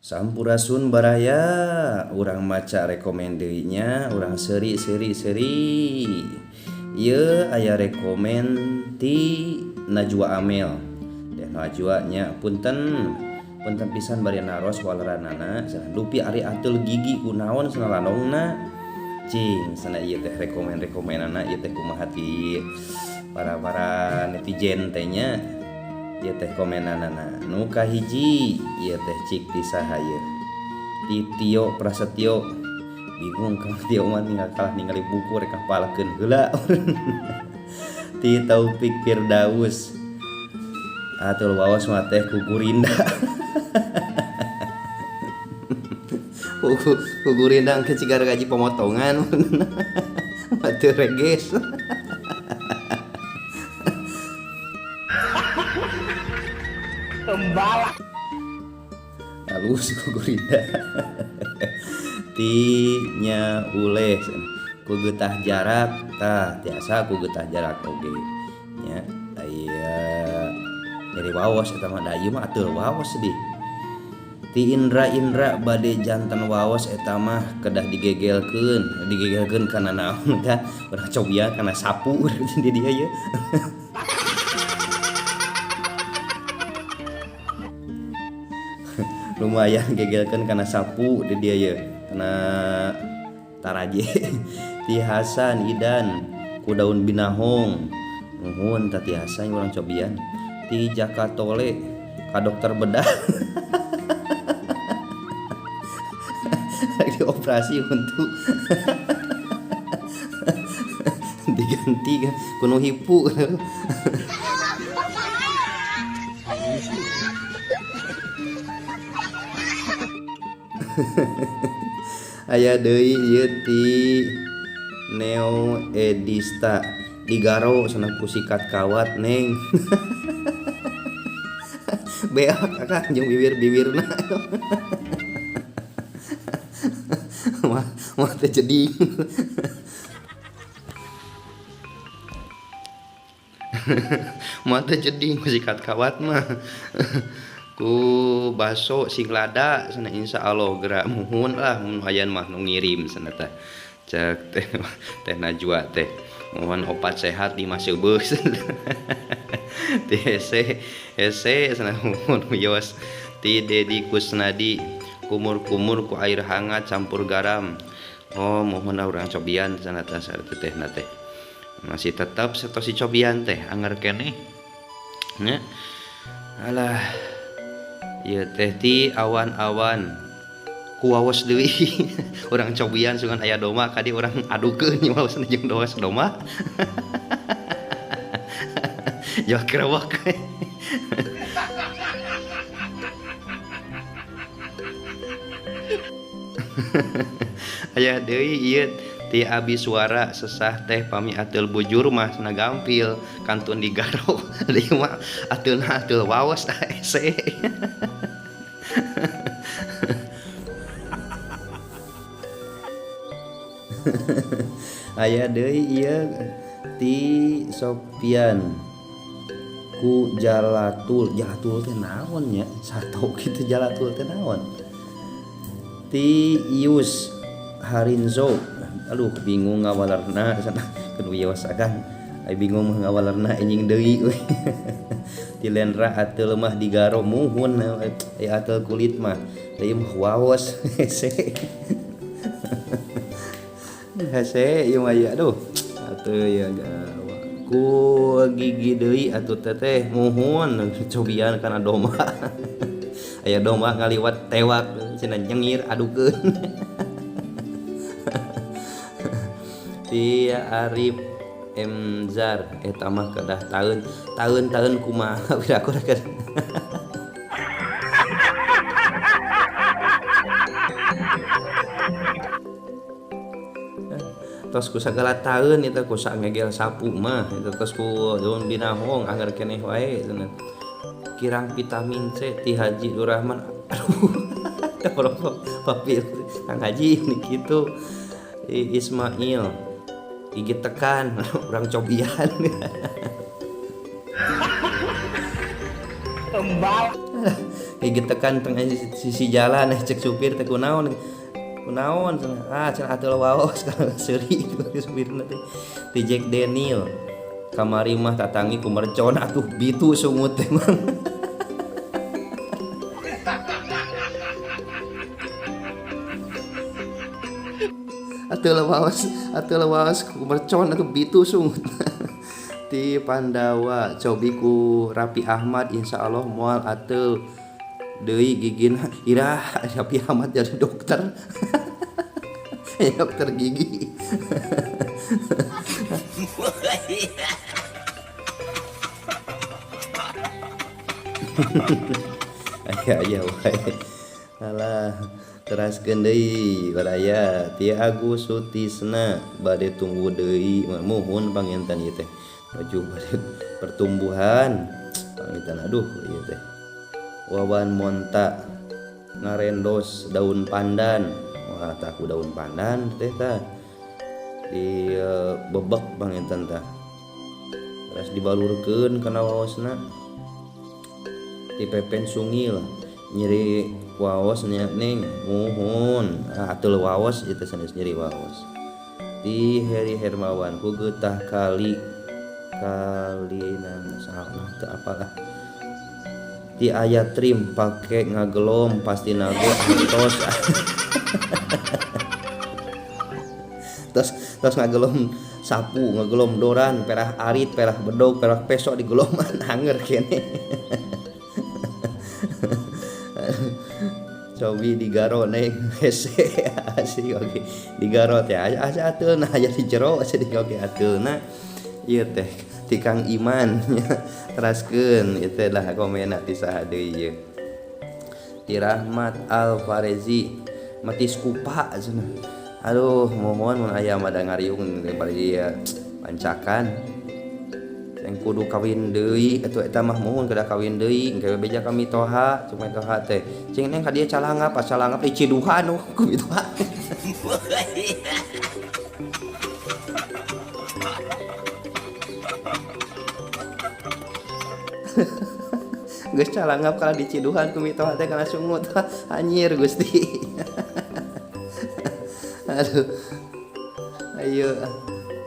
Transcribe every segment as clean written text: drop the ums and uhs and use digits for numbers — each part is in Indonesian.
Sampurasun baraya, urang maca rekomendenya, urang seri. Ieu aya rekomen ti Najwa Amel. Najwa nya punten pisan bari naros waleranana, cenah dupi ari atul gigi kunaon cenah lanongna. Cing sana ieu teh rekomenana ieu teh kumaha ti para netizen teh nya. Ieu teh komenanana nu kahiji ieu teh cik ti saha ieu ti Tio Prasetyo. Bingung Kang Tio mah ningali buku rek hafalkeun heula. Ti Taufik Firdaus atul waos mah teh ku Gurinda. Ku Gurinda engke cigar gaji pemotongan. Matu reges. Tembala Halus ku Gurinda. Ti nya uleh ku geutah jarak tah tiasa ku geutah jarak oge nya aya nyeri waos eta mah da ieu mah atuh waos di ti Indra bade janten waos eta mah kedah digegelkeun kana naon tah urang cobian kana sapu di dia ye. Lumayan gegelkeun kana sapu di dia ye kana taraje. Ti Hasan Idan ku daun binahong nuhun tati Hasan urang cobian. Ti Jaka Tole ka dokter bedah. Lagi operasi untuk diganti kuno hipu. Aya deui ieu ti Neo Edista digaro cenah ku sikat kawat neng. Beak kakak jeung bibir-bibirna. Mah teh jeding. Mah teh jeding ku sikat kawat mah. Ku baso sing lada cenah insyaallah geura muhun lah mun hayan mah nu ngirim cenah teh. Cek teh Najwa teh mohon opat sehat di masa beus. Ti hese cenah mohon wios ti Dedi Kusnadi kumur-kumur ku air hangat campur garam. Oh mohon urang cobian cenah teh sareng tehna teh. Masih tetap satosi cobian teh anger keneh. Nya. Alah ieu teh ti awan-awan ku waos deui. Urang cobian sungan aya doma kadi urang adukeun nya waosna jeung doma. Ya kerewak. Aya deui ieu ti Abi Suara sesah teh pami atul bujur mah cenah gampil kantun digaro. Deui mah ateulna atul waos ese. Aya deui ieu ti Sofian ku Jalatul teh naon nya sato kitu Jalatul teh naon ti Ius Harinzo aduh bingung ngawalerna cenah kedu wios akan ai bingung ngawalerna enjing deui euy. Ti Lendra ateul mah digaro muhun ai ateul kulit mah deui mah waos hese. Hese ieu mah ya aduh atuh ya ku gigi deui atuh teh muhun cobian kana doma. Aya doma ngaliwat tewak cenah nyengir adukeun. Ti Arif Emzar eta mah kedah taeun kumaha aku rek. Tos ku sagala taeun eta ku ngegel sapu mah eta tos ku daun binahong anger keneh wae cenah. Kirang vitamin C ti Haji Durrahman. Aduh. Kalau papil Kang Haji ini kitu. Ismail gigi tekan urang cobian. tembal Gigi tekan tengah sisi jalan cek supir teh kunaon cenah atuh waos kana seuri supirna teh ti Jack Daniel kamari mah tatangi ku mercon atuh bitu sungut teh mah atuh lawas ku mercon atuh bitu sungut ti Pandawa cobi ku Raffi Ahmad insyaallah moal atuh deui gigina irah Raffi Ahmad jadi dokter dokter gigi aya wae alah teraskeun deui baraya ti Agus Sutisna bade tunggu deui muhun panginten ieu teh baju bade pertumbuhan panginten aduh ieu teh Wawan Monta ngarendos daun pandan wah taku daun pandan teh tah di bebek panginten tah terus dibalurkeun kana waosna ti Pepen Sungil nyeri waos nya ning muhun atuh waos itu sanes nyeri waos ti Heri Hermawan ku geutah kali saha teu apalah ti aya trim pake ngagelom pasti nago antos terus ngagelom sapu ngagelom doran perah arit perah bedog perah peso digeloman hanger kene cobi digaro neng hese asih oke digaro teh asa ateuna aya di jero asa di oge ateuna ieu teh ti Kang Iman teraskeun ieu teh lah komena ti saha deui ieu ti Rahmat Al Farezi matis kupa cenah aduh mohon mun aya mah da ngariung bari pancakan yang kudu kawin deui atuh eta mah mohon kada kawin deui engke beja kami toha cuma toha teh cing neng ka dieu calangap ciduhan ku kitu geus calangap kala di ciduhan ku mitoha teh kana sungut anjir Gusti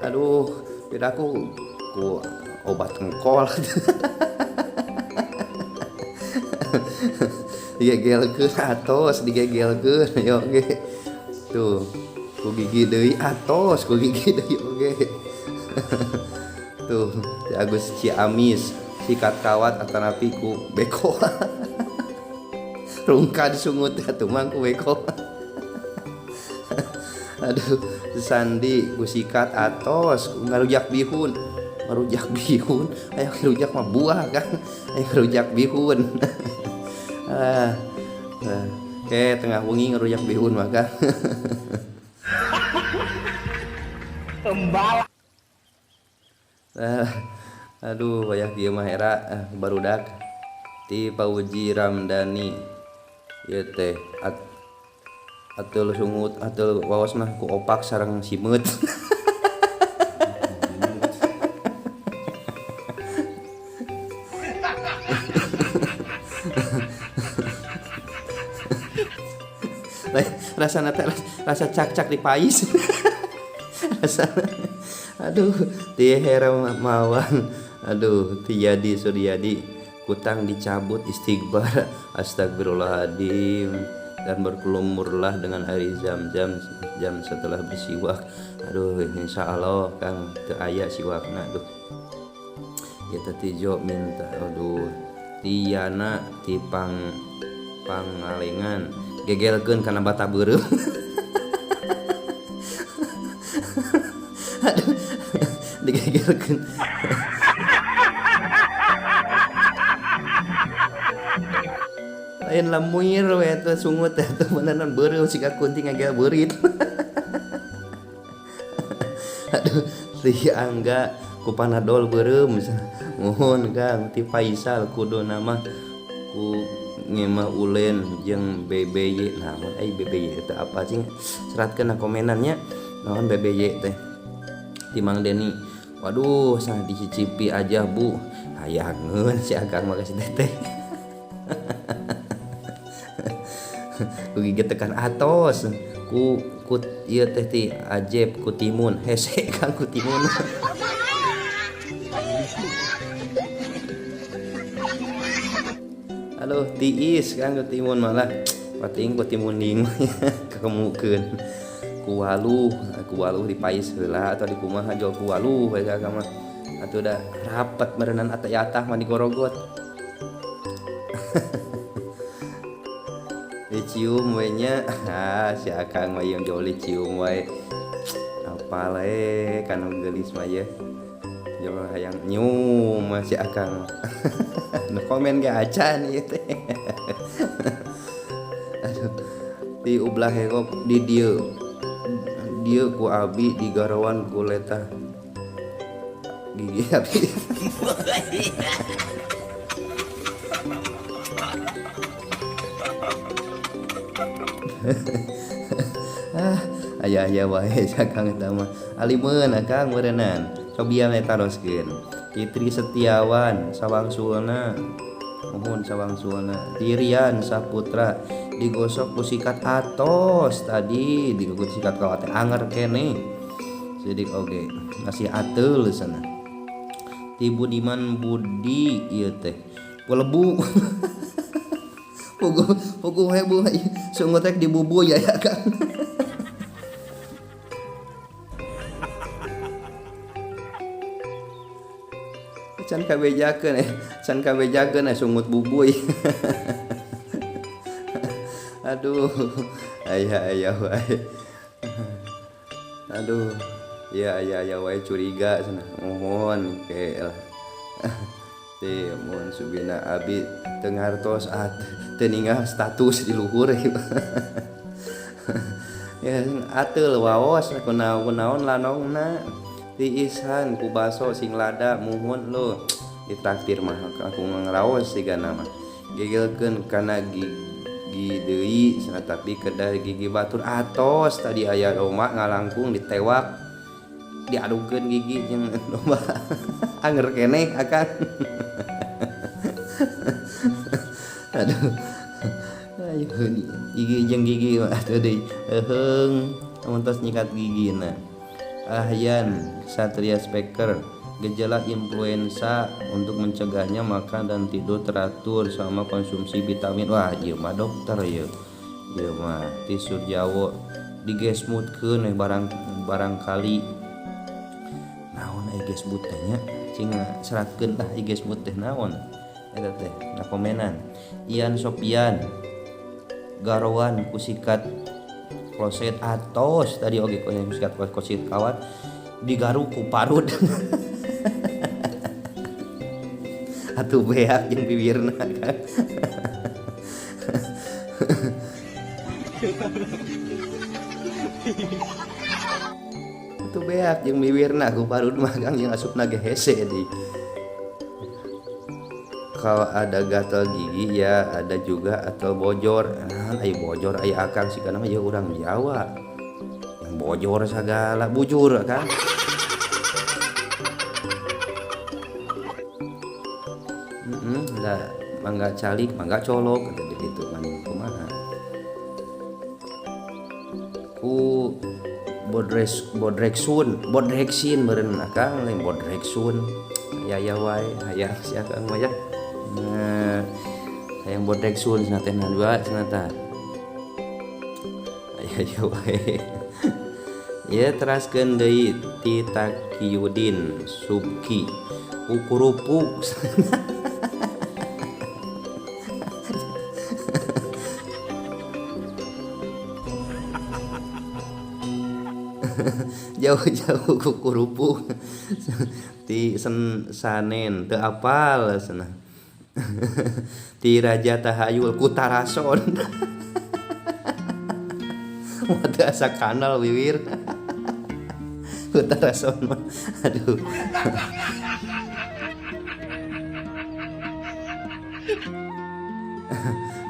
aduh bedaku ku obat ngkol digegelkeun atos digegelkeun yo ge tuh ku gigi deui atos ku gigi deui oge tuh si Agus Ciamis sikat kawat atanapi ku beko rungka disungut atuh mah ku beko aduh Sandi ku sikat atos ku ngarujak bihun aya rujak mah buah kan aya rujak bihun tengah wengi ngerujak bihun maka tembal aduh wayah kieu mah era barudak ti Pauji Ramdhani ieu teh atul sungut atul waos mah ku opak sareng simeut rasa cak-cak di pais rasana aduh ti Hermawan aduh ti Yadi Suryadi kutang dicabut istighfar astagfirullahaladzim dan berkelumurlah dengan air zam-zam jam setelah bersiwak aduh insyaallah Kang teu aya siwakna aduh ya teh Jo minta aduh Tiana ti Pangalengan gegelkeun kana bata beureum aduh digegelkeun lain lamuir we eta sungut eta beneran beureum siga kunting ngagel beurit aduh si Angga ku panadol beureum mohon Kang ti Faisal kudu nama ku ngema ulen jeung BBY naon BBY eta apa sih seratkeun komenannya naon BBY teh ti Mang Deni waduh sana dicicipi aja Bu hayangeun si Akang makasih teh ku gigi tekan atos ku ieu teh ti ajeb ku timun hese Kang ku timun. Aduh tiis Kang ku timun malah pating ku timuning kemukeun ku waluh dipais heula atau di kumaha jol ku waluh bae Kang mah atuh da rapet meureunan atah-atah mah digorogot. Dicium we nya si Akang mah yang jol dicium wae apal kana geulis mah ye jol hayang nyium si Akang. Nu komen ge acan ieu teh. Aduh di ulah hengok di dieu ku abi digarawan ku letah gigi abi. Aya wae Kang eta mah alimeun Kang meureunnan cobian eta taroskeun Fitri Setiawan sawangsulna mohon sawangsulna Tirian Saputra digosok ku sikat atos tadi digosok sikat kawat teh anger kene sidik oge ngasih ateul sana ti Budiman Budi ieu teh lebu. Pugu heboh sungut teh dibubuh ya Kang. Can kabejakeun sungut bubuy. Aduh aya wae. Aduh ya wae curiga cenah mohon ke teh mohon subina abi teu ngartos teu ninggal status di luhur. Ya ateul waos kunaon lanongna tiisan ku baso sing lada muhun lo ditraktir mah aku ngaraos sigana mah gegelkeun kana gigi deui cenah tapi kedah gigi batur atos tadi aya loma ngalangkung ditewak diadukeun gigi jeung lomba anger keneh Akang. Aduh ayo gigi jeung gigi atuh deui eheung amun tos nyikat gigina. Ahyan Satria Speaker gejala influenza untuk mencegahnya makan dan tidur teratur sama konsumsi vitamin. Wah ieu mah dokter ieu mah ti Suryawo digesmutkeun barangkali naon gesmut teh nya cing seratkeun tah gesmut teh naon eta teh na komenan. Ian Sopian garawan ku sikat kloset atos tadi oge ko yang sikat kloset kawat digaruk ku parut. Atuh beak jeung bibirna Kang. Atuh beak jeung bibirna ku parut mah Kang yang asupna ge hese di. Kalau ada gatal gigi ya ada juga atau bojor. Ai bojor ai Akang sih kana mah ya urang Jawa. Yang bojor sagala bujur Kang. Lah mangga calik, mangga colok kata gitu kan kumaha. Ku bodreksin meureun Akang lain bodreksun. Ya wae hayang si Akang mah ya. Nah, hayang bodreksun cenah teh dua cenah tah. Ya wae. Ya teraskeun deui ti Taqiyuddin Subki ukurupuk. Jauh-jauh kukurupuk ti sanen teu apal cenah. Ti Raja Tahayul Kutarason. Teu asa kanal wiwir. Kutarason mah aduh.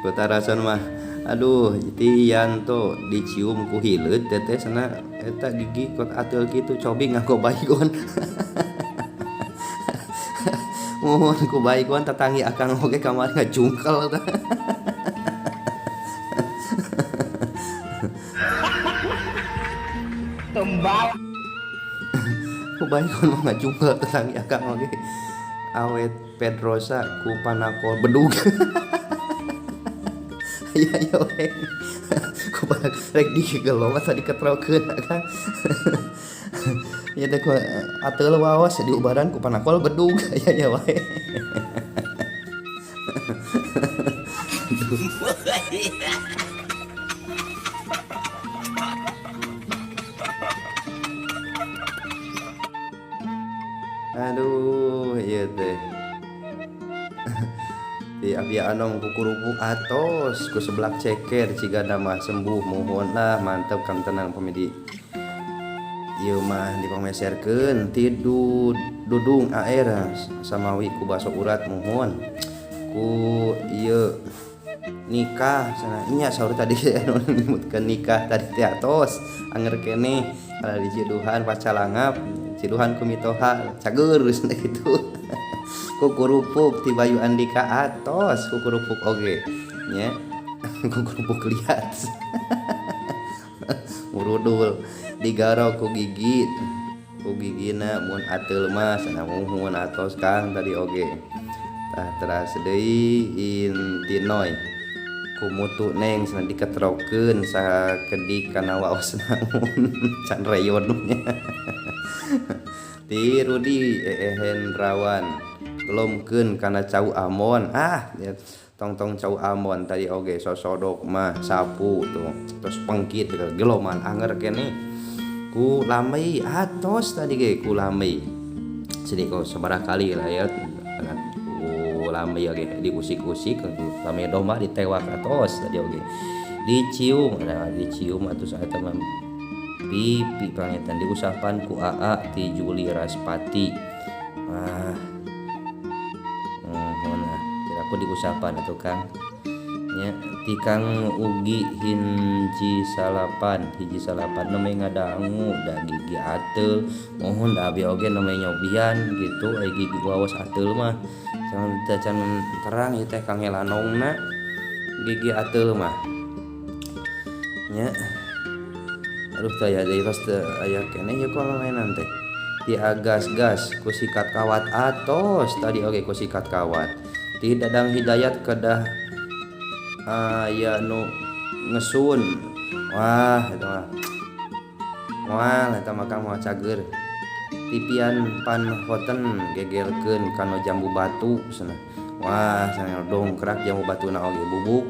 Kutarason mah aduh ti Yanto dicium ku hileut teh cenah eta gigi kot ateul kitu cobi nganggo baygon. Mohon ku baygon tatanggi Akang oge kamari ngajungkel tah. Tumbal. Kebanyakan mah ngajungkel tentang akang oge. Awet Pedrosa ku panakol bedug. Aya we. Ku badak rek digelong asa diketrokeun akang. Ya teh ku ateul waos diubaran ku panakol bedug. Aya wae. Aduh, ieu teh. Di abdi anom ku kurupuk atos ku seblak ceker cigana mah sembuh mohon lah mantep kam tenang pamedi. Ieu mah dipameserkeun ti dudung air samawi ku baso urat mohon. Ku ieu nikah sana nya saur tadi anu nyebutkeun nikah tadi teh atos anger keneh kada dijiduhan pacalangap ciduhan ku mitoha cager cenah kitu. Ku kurupuk ti Bayu Andika atos ku kurupuk oge nya ku kurupuk liat urudul digarok ku gigina mun ateul mah sana muhun atos Kang tadi oge tah teras deui intinoy ku mutu neng sana diketrokeun sakedik kana waos naon can reyon nya ti Rudi Hendrawan lomkeun kana cau amon ya tong cau amon tadi oge sosodok mah sapu tuh terus pengkit geloman anger keneh ku lamei atos tadi ge ku lamei sediko sabaraha kali lah ya ku lamei oge diusik-usik lamei domba ditewak atos tadi oge dicium atuh eta mah pipi pangetan diusapan ku AA ti Juli Raspati aku diusapan atuh Kang nya ti Kang Ugi hiji salapan neme ngadangu da gigi ateul mohon da abi oge neme nyobian gitu gigi wawas ateul mah can terang ieu teh Kang helanongna gigi ateul mah nya aduh teh aya deui tos teh aya keneh ye kumaha mainan teh ti agas-gas ku sikat kawat atos tadi oge ku sikat kawat ti Dadang Hidayat kedah aya nu ngesun wah eta mah moal eta mah Kang moal cager tipian pan hoten gegelkeun kana jambu batu cenah wah cenah dongkrak jambu batuna oge bubuk